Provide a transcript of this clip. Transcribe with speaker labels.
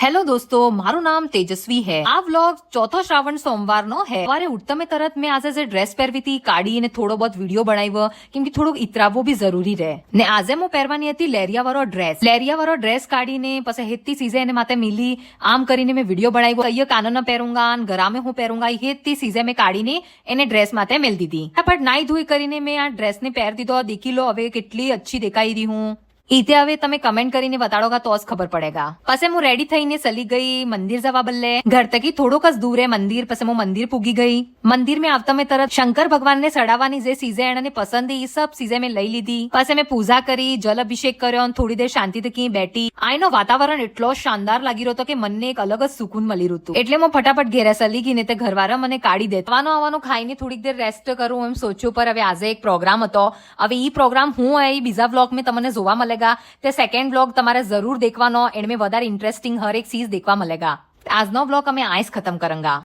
Speaker 1: Hello દોસ્તો, મારું નામ તેજસ્વી હે। આ વ્લોગ ચોથો શ્રાવણ સોમવારનો હે। સવારે ઉઠતા મેં તરત મેં આજે જે ડ્રેસ પહેરવી હતી કાઢીને થોડો બહુત વિડીયો બનાવ્યો કેમ કે થોડુંક ઇતરાવવો બી જરૂરી રહે ને આજે હું પહેરવાની હતી લેરિયા વાળો ડ્રેસ કાઢીને પછી હેતી સીઝે એને માથે મિલી આમ કરીને મેં વિડીયો બનાવ્યો। કહીએ કાનન પહેરુંગા ગરામે હું પહેરુંગા હેતી સીઝે મેં કાઢીને એને ડ્રેસ માથે મેલ દીધી। ફટાફટ નાઈ ધોઈ કરીને મેં આ ડ્રેસને પહેર દીધો। દેખી લો હવે કેટલી અચ્છી દેખાઈ રહી હું। ઈતે હવે તમે કમેન્ટ કરીને બતાડોગા તો જ ખબર પડેગા। પછી હું રેડી થઈને ચલી ગઈ મંદિર જવા બદલે ઘર તકી થોડોક જ દૂર હે મંદિર। પછી હું મંદિર પૂગી ગઈ। મંદિર में આવતા મેં તરત શંકર ભગવાનને ચડાવવાની જે સીઝે એને પસંદ એ સબ સીઝે મેં લઈ લીધી। પછી મેં પૂજા કરી જલ અભિષેક કર્યો અને થોડી દેર શાંતિથી બેઠી। આઈનો વાતાવરણ એટલો શાનદાર લાગી રહ્યો હતો કે મનને એક અલગ જ સુકૂન મળી રહ્યું હતું। એટલે હું ફટાફટ ઘેરે ચલી ગઈ ને તે ઘરવાળા મને કાઢી દે। આવવાનું ખાઈને થોડીક દેર રેસ્ટ કરું એમ સોચ્યું પર હવે આજે એક પ્રોગ્રામ હતો। હવે ઈ પ્રોગ્રામ હું એ બીજા વ્લોગ में તમને જોવા મળે તે સેકન્ડ વ્લોગ તમારે જરૂર દેખવાનો। એનमें વધારે ઇન્ટરેસ્ટિંગ હર એક ચીજ દેખવા મળેગા। આજનો વ્લોગ અમે આઈસ ખતમ કરેંગા।